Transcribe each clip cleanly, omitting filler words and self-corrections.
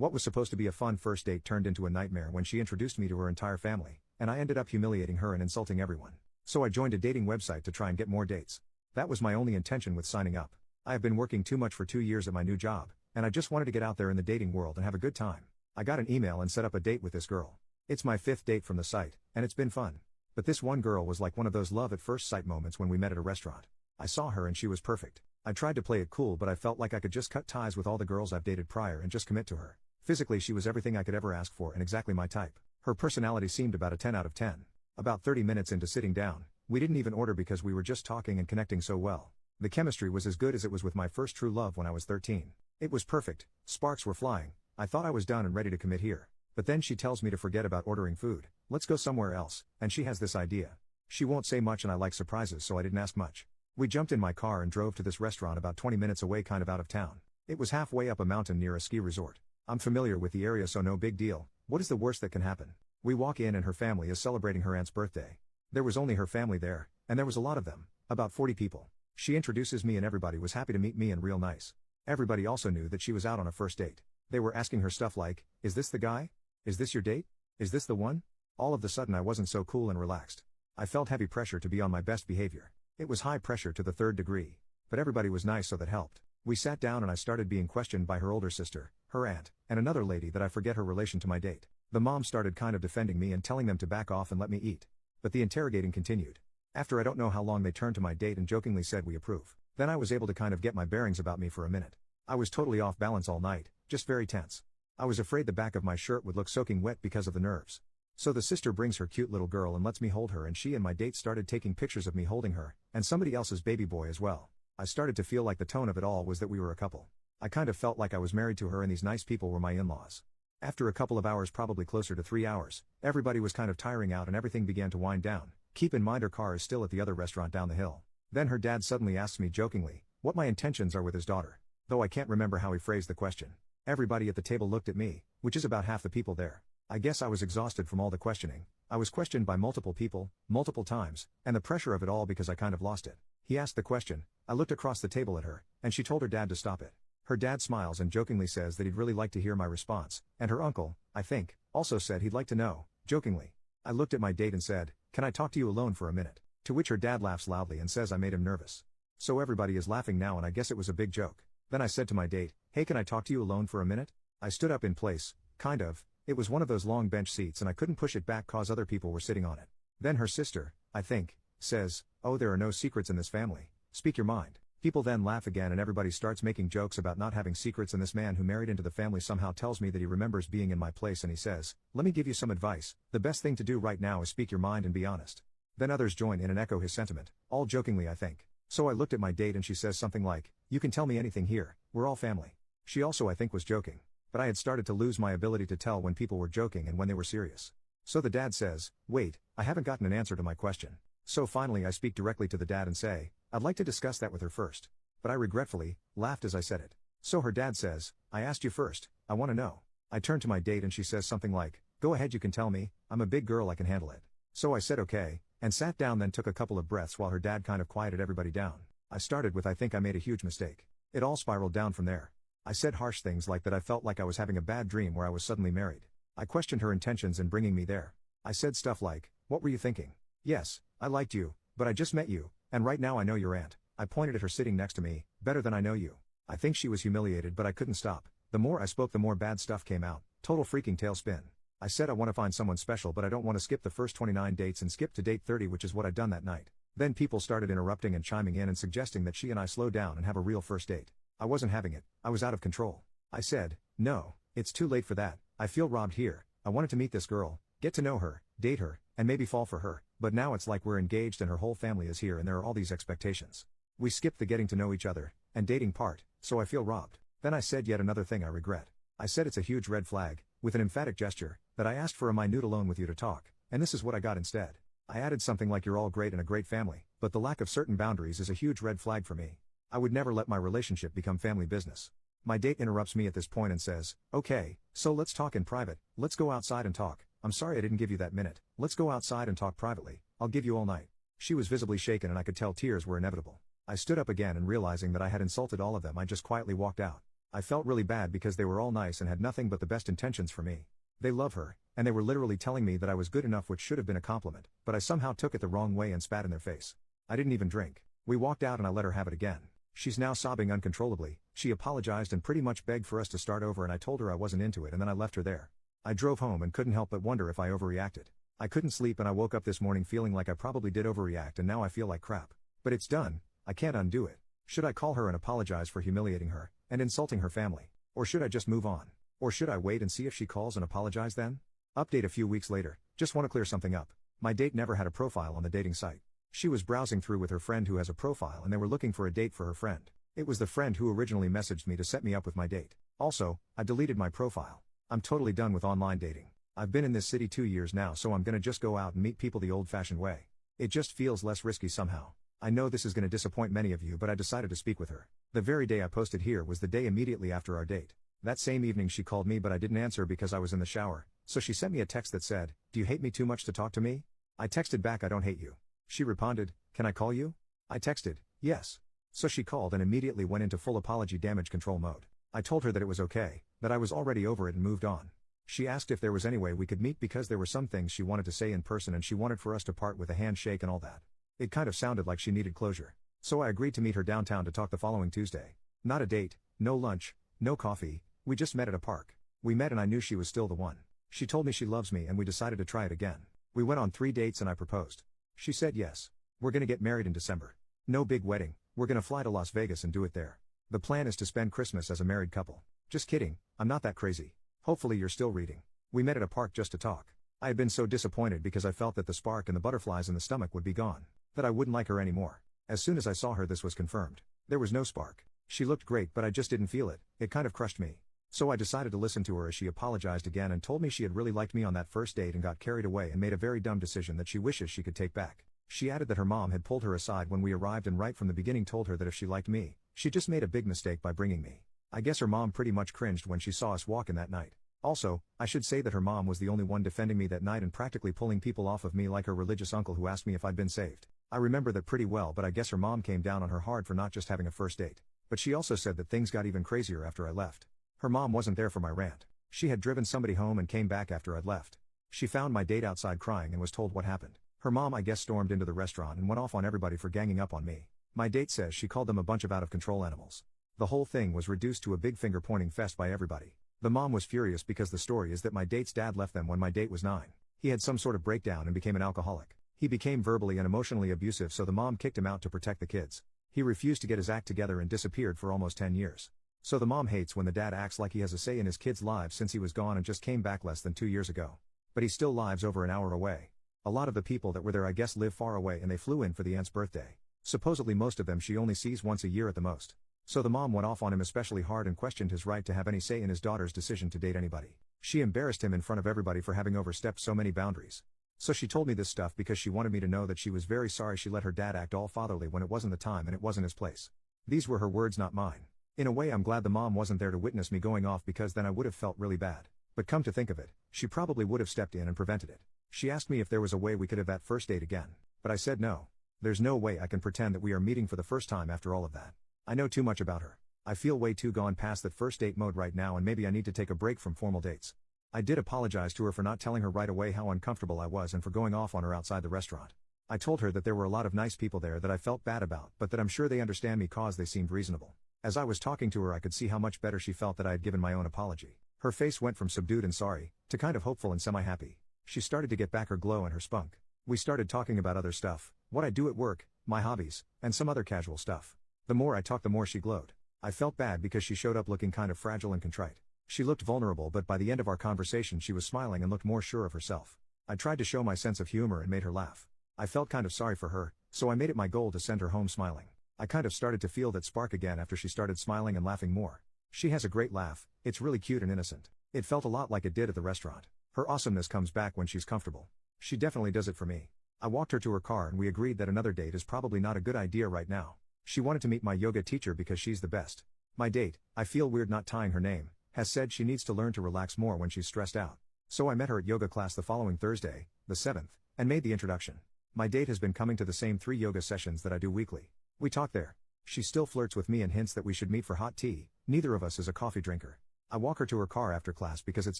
What was supposed to be a fun first date turned into a nightmare when she introduced me to her entire family, and I ended up humiliating her and insulting everyone. So I joined a dating website to try and get more dates. That was my only intention with signing up. I have been working too much for 2 years at my new job, and I just wanted to get out there in the dating world and have a good time. I got an email and set up a date with this girl. It's my 5th date from the site, and it's been fun. But this one girl was like one of those love at first sight moments when we met at a restaurant. I saw her and she was perfect. I tried to play it cool, but I felt like I could just cut ties with all the girls I've dated prior and just commit to her. Physically, she was everything I could ever ask for and exactly my type. Her personality seemed about a 10 out of 10. About 30 minutes into sitting down, we didn't even order because we were just talking and connecting so well. The chemistry was as good as it was with my first true love when I was 13. It was perfect, sparks were flying. I thought I was done and ready to commit here. But then she tells me to forget about ordering food, let's go somewhere else, and she has this idea. She won't say much and I like surprises, so I didn't ask much. We jumped in my car and drove to this restaurant about 20 minutes away, kind of out of town. It was halfway up a mountain near a ski resort. I'm familiar with the area, so no big deal. What is the worst that can happen? We walk in and her family is celebrating her aunt's birthday. There was only her family there, and there was a lot of them, about 40 people. She introduces me and everybody was happy to meet me and real nice. Everybody also knew that she was out on a first date. They were asking her stuff like, is this the guy? Is this your date? Is this the one? All of the sudden I wasn't so cool and relaxed. I felt heavy pressure to be on my best behavior. It was high pressure to the 3rd degree. But everybody was nice, so that helped. We sat down and I started being questioned by her older sister, her aunt, and another lady that I forget her relation to my date. The mom started kind of defending me and telling them to back off and let me eat. But the interrogating continued. After I don't know how long, they turned to my date and jokingly said we approve. Then I was able to kind of get my bearings about me for a minute. I was totally off balance all night, just very tense. I was afraid the back of my shirt would look soaking wet because of the nerves. So the sister brings her cute little girl and lets me hold her, and she and my date started taking pictures of me holding her, and somebody else's baby boy as well. I started to feel like the tone of it all was that we were a couple. I kind of felt like I was married to her and these nice people were my in-laws. After a couple of hours, probably closer to 3 hours, everybody was kind of tiring out and everything began to wind down. Keep in mind her car is still at the other restaurant down the hill. Then her dad suddenly asks me jokingly what my intentions are with his daughter. Though I can't remember how he phrased the question. Everybody at the table looked at me, which is about half the people there. I guess I was exhausted from all the questioning. I was questioned by multiple people, multiple times, and the pressure of it all because I kind of lost it. He asked the question, I looked across the table at her, and she told her dad to stop it. Her dad smiles and jokingly says that he'd really like to hear my response, and her uncle, I think, also said he'd like to know, jokingly. I looked at my date and said, can I talk to you alone for a minute? To which her dad laughs loudly and says I made him nervous. So everybody is laughing now and I guess it was a big joke. Then I said to my date, hey, can I talk to you alone for a minute? I stood up in place, kind of. It was one of those long bench seats and I couldn't push it back cause other people were sitting on it. Then her sister, I think, says, oh, there are no secrets in this family. Speak your mind. People then laugh again and everybody starts making jokes about not having secrets, and this man who married into the family somehow tells me that he remembers being in my place and he says, let me give you some advice. The best thing to do right now is speak your mind and be honest. Then others join in and echo his sentiment, all jokingly I think. So I looked at my date and she says something like, you can tell me anything here, we're all family. She also I think was joking. But I had started to lose my ability to tell when people were joking and when they were serious. So the dad says, wait, I haven't gotten an answer to my question. So finally I speak directly to the dad and say, I'd like to discuss that with her first. But I regretfully laughed as I said it. So her dad says, I asked you first, I want to know. I turn to my date and she says something like, go ahead, you can tell me, I'm a big girl, I can handle it. So I said okay, and sat down, then took a couple of breaths while her dad kind of quieted everybody down. I started with I think I made a huge mistake. It all spiraled down from there. I said harsh things like that I felt like I was having a bad dream where I was suddenly married. I questioned her intentions in bringing me there. I said stuff like, what were you thinking? Yes, I liked you, but I just met you, and right now I know your aunt. I pointed at her sitting next to me, better than I know you. I think she was humiliated, but I couldn't stop. The more I spoke, the more bad stuff came out. Total freaking tailspin. I said I want to find someone special, but I don't want to skip the first 29 dates and skip to date 30, which is what I'd done that night. Then people started interrupting and chiming in and suggesting that she and I slow down and have a real first date. I wasn't having it. I was out of control. I said, no, it's too late for that. I feel robbed here. I wanted to meet this girl, get to know her, date her, and maybe fall for her, but now it's like we're engaged and her whole family is here and there are all these expectations. We skipped the getting to know each other and dating part, so I feel robbed. Then I said yet another thing I regret. I said it's a huge red flag, with an emphatic gesture, that I asked for a minute alone with you to talk, and this is what I got instead. I added something like you're all great and a great family, but the lack of certain boundaries is a huge red flag for me. I would never let my relationship become family business. My date interrupts me at this point and says, okay, so let's talk in private, let's go outside and talk. I'm sorry I didn't give you that minute, let's go outside and talk privately, I'll give you all night. She was visibly shaken and I could tell tears were inevitable. I stood up again and realizing that I had insulted all of them, I just quietly walked out. I felt really bad because they were all nice and had nothing but the best intentions for me. They love her, and they were literally telling me that I was good enough, which should have been a compliment, but I somehow took it the wrong way and spat in their face. I didn't even drink. We walked out and I let her have it again. She's now sobbing uncontrollably. She apologized and pretty much begged for us to start over, and I told her I wasn't into it, and then I left her there. I drove home and couldn't help but wonder if I overreacted. I couldn't sleep and I woke up this morning feeling like I probably did overreact, and now I feel like crap. But it's done. I can't undo it. Should I call her and apologize for humiliating her and insulting her family? Or should I just move on? Or should I wait and see if she calls and apologize then? Update a few weeks later. Just want to clear something up. My date never had a profile on the dating site. She was browsing through with her friend who has a profile, and they were looking for a date for her friend. It was the friend who originally messaged me to set me up with my date. Also, I deleted my profile. I'm totally done with online dating. I've been in this city 2 years now, so I'm gonna just go out and meet people the old-fashioned way. It just feels less risky somehow. I know this is gonna disappoint many of you, but I decided to speak with her. The very day I posted here was the day immediately after our date. That same evening she called me, but I didn't answer because I was in the shower, so she sent me a text that said, "Do you hate me too much to talk to me?" I texted back, "I don't hate you." She responded, "Can I call you?" I texted, "Yes." So she called and immediately went into full apology damage control mode. I told her that it was okay, that I was already over it and moved on. She asked if there was any way we could meet because there were some things she wanted to say in person and she wanted for us to part with a handshake and all that. It kind of sounded like she needed closure. So I agreed to meet her downtown to talk the following Tuesday. Not a date, no lunch, no coffee, we just met at a park. We met and I knew she was still the one. She told me she loves me and we decided to try it again. We went on 3 dates and I proposed. She said yes. We're gonna get married in December. No big wedding, we're gonna fly to Las Vegas and do it there. The plan is to spend Christmas as a married couple. Just kidding, I'm not that crazy. Hopefully you're still reading. We met at a park just to talk. I had been so disappointed because I felt that the spark and the butterflies in the stomach would be gone. That I wouldn't like her anymore. As soon as I saw her, this was confirmed. There was no spark. She looked great, but I just didn't feel it. It kind of crushed me. So I decided to listen to her as she apologized again and told me she had really liked me on that first date and got carried away and made a very dumb decision that she wishes she could take back. She added that her mom had pulled her aside when we arrived and right from the beginning told her that if she liked me, she just made a big mistake by bringing me. I guess her mom pretty much cringed when she saw us walk in that night. Also, I should say that her mom was the only one defending me that night and practically pulling people off of me like her religious uncle who asked me if I'd been saved. I remember that pretty well, but I guess her mom came down on her hard for not just having a first date. But she also said that things got even crazier after I left. Her mom wasn't there for my rant. She had driven somebody home and came back after I'd left. She found my date outside crying and was told what happened. Her mom, I guess, stormed into the restaurant and went off on everybody for ganging up on me. My date says she called them a bunch of out-of-control animals. The whole thing was reduced to a big finger-pointing fest by everybody. The mom was furious because the story is that my date's dad left them when my date was 9. He had some sort of breakdown and became an alcoholic. He became verbally and emotionally abusive, so the mom kicked him out to protect the kids. He refused to get his act together and disappeared for almost 10 years. So the mom hates when the dad acts like he has a say in his kids' lives since he was gone and just came back less than 2 years ago. But he still lives over an hour away. A lot of the people that were there I guess live far away and they flew in for the aunt's birthday. Supposedly most of them she only sees once a year at the most. So the mom went off on him especially hard and questioned his right to have any say in his daughter's decision to date anybody. She embarrassed him in front of everybody for having overstepped so many boundaries. So she told me this stuff because she wanted me to know that she was very sorry she let her dad act all fatherly when it wasn't the time and it wasn't his place. These were her words, not mine. In a way I'm glad the mom wasn't there to witness me going off because then I would have felt really bad. But come to think of it, she probably would have stepped in and prevented it. She asked me if there was a way we could have that first date again. But I said no. There's no way I can pretend that we are meeting for the first time after all of that. I know too much about her. I feel way too gone past that first date mode right now and maybe I need to take a break from formal dates. I did apologize to her for not telling her right away how uncomfortable I was and for going off on her outside the restaurant. I told her that there were a lot of nice people there that I felt bad about, but that I'm sure they understand me cause they seemed reasonable. As I was talking to her I could see how much better she felt that I had given my own apology. Her face went from subdued and sorry, to kind of hopeful and semi-happy. She started to get back her glow and her spunk. We started talking about other stuff, what I do at work, my hobbies, and some other casual stuff. The more I talked the more she glowed. I felt bad because she showed up looking kind of fragile and contrite. She looked vulnerable, but by the end of our conversation she was smiling and looked more sure of herself. I tried to show my sense of humor and made her laugh. I felt kind of sorry for her, so I made it my goal to send her home smiling. I kind of started to feel that spark again after she started smiling and laughing more. She has a great laugh, it's really cute and innocent. It felt a lot like it did at the restaurant. Her awesomeness comes back when she's comfortable. She definitely does it for me. I walked her to her car and we agreed that another date is probably not a good idea right now. She wanted to meet my yoga teacher because she's the best. My date, I feel weird not tying her name, has said she needs to learn to relax more when she's stressed out. So I met her at yoga class the following Thursday, the 7th, and made the introduction. My date has been coming to the same 3 yoga sessions that I do weekly. We talked there. She still flirts with me and hints that we should meet for hot tea. Neither of us is a coffee drinker. I walk her to her car after class because it's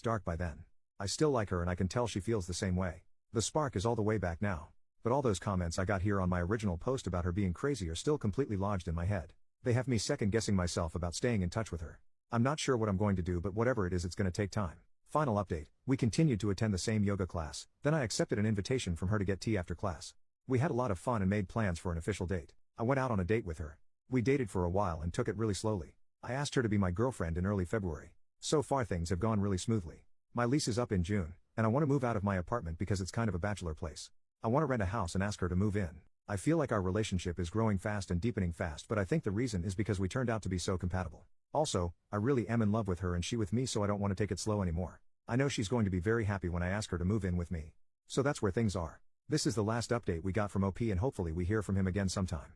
dark by then. I still like her and I can tell she feels the same way. The spark is all the way back now. But all those comments I got here on my original post about her being crazy are still completely lodged in my head. They have me second guessing myself about staying in touch with her. I'm not sure what I'm going to do, but whatever it is, it's going to take time. Final update, we continued to attend the same yoga class, then I accepted an invitation from her to get tea after class. We had a lot of fun and made plans for an official date. I went out on a date with her. We dated for a while and took it really slowly. I asked her to be my girlfriend in early February. So far things have gone really smoothly. My lease is up in June, and I want to move out of my apartment because it's kind of a bachelor place. I want to rent a house and ask her to move in. I feel like our relationship is growing fast and deepening fast, but I think the reason is because we turned out to be so compatible. Also, I really am in love with her and she with me, so I don't want to take it slow anymore. I know she's going to be very happy when I ask her to move in with me. So that's where things are. This is the last update we got from OP and hopefully we hear from him again sometime.